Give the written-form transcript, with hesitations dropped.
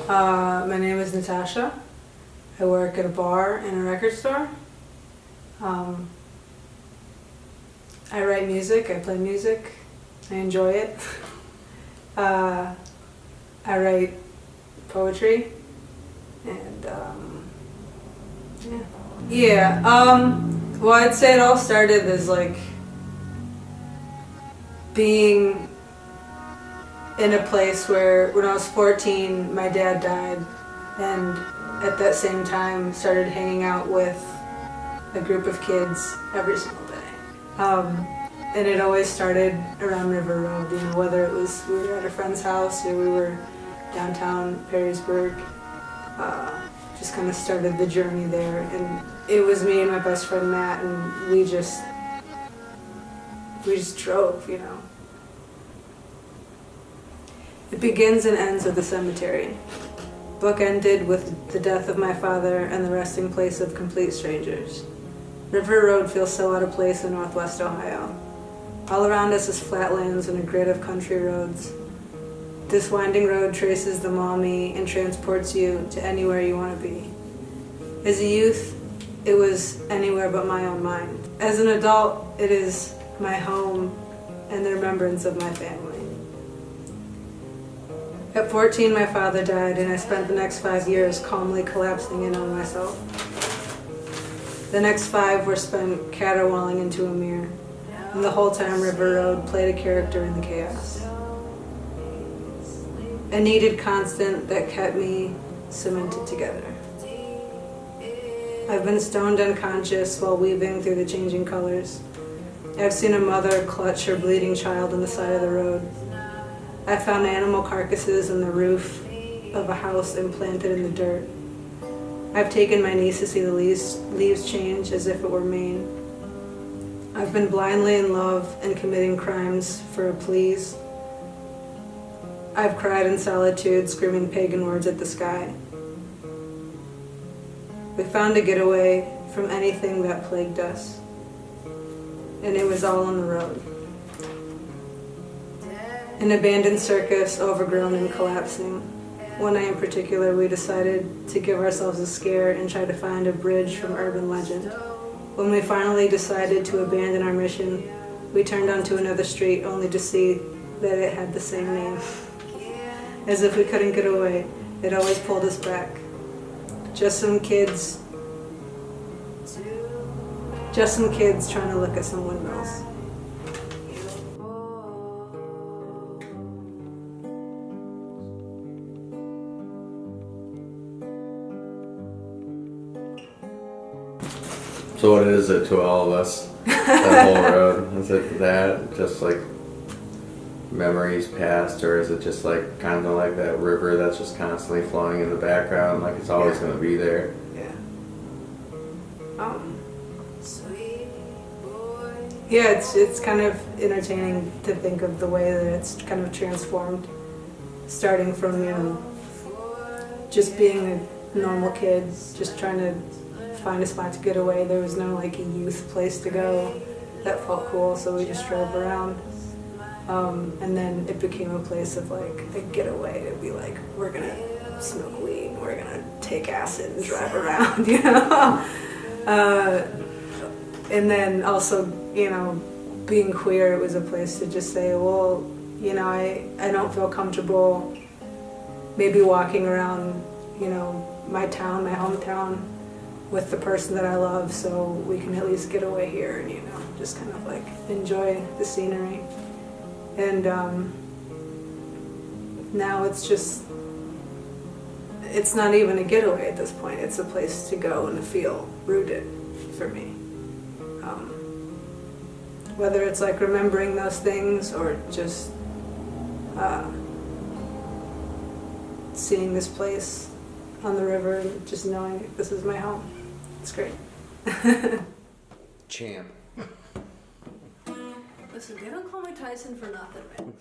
My name is Natasha. I work at a bar and a record store. I write music, I play music, I enjoy it. I write poetry and well, I'd say it all started as like being in a place where when I was 14 my dad died, and at that same time started hanging out with a group of kids every single day. And it always started around River Road, you know, whether it was we were at a friend's house or we were downtown Perrysburg. Just kind of started the journey there, and it was me and my best friend Matt, and we just drove, you know. It begins and ends with the cemetery. Book ended with the death of my father and the resting place of complete strangers. River Road feels so out of place in Northwest Ohio. All around us is flatlands and a grid of country roads. This winding road traces the Maumee and transports you to anywhere you want to be. As a youth, it was anywhere but my own mind. As an adult, it is my home and the remembrance of my family. At 14, my father died, and I spent the next 5 years calmly collapsing in on myself. The next 5 were spent caterwauling into a mirror, and the whole time River Road played a character in the chaos. A needed constant that kept me cemented together. I've been stoned unconscious while weaving through the changing colors. I've seen a mother clutch her bleeding child on the side of the road. I found animal carcasses on the roof of a house implanted in the dirt. I've taken my niece to see the leaves change as if it were Maine. I've been blindly in love and committing crimes for a please. I've cried in solitude, screaming pagan words at the sky. We found a getaway from anything that plagued us, and it was all on the road. An abandoned circus, overgrown and collapsing. One night in particular, we decided to give ourselves a scare and try to find a bridge from urban legend. When we finally decided to abandon our mission, we turned onto another street only to see that it had the same name. As if we couldn't get away, it always pulled us back. Just some kids trying to look at some windmills. So what is it to all of us, that whole road? Is it that, just like memories past, or is it just like kind of like that river that's just constantly flowing in the background, like it's always going to be there? Yeah. Yeah, it's kind of entertaining to think of the way that it's kind of transformed, starting from, you know, just being a normal kid, just trying to find a spot to get away. There was no like a youth place to go that felt cool, so we just drove around. And then it became a place of like a getaway to be like, we're gonna smoke weed, we're gonna take acid and drive around, you know? And then also, you know, being queer, it was a place to just say, well, you know, I don't feel comfortable maybe walking around, you know, my town, my hometown, with the person that I love, so we can at least get away here and, you know, just kind of like enjoy the scenery. And now it's just, it's not even a getaway at this point. It's a place to go and to feel rooted for me. Whether it's like remembering those things or just seeing this place on the river and just knowing this is my home. It's great. Champ. Listen, they don't call me Tyson for nothing, man.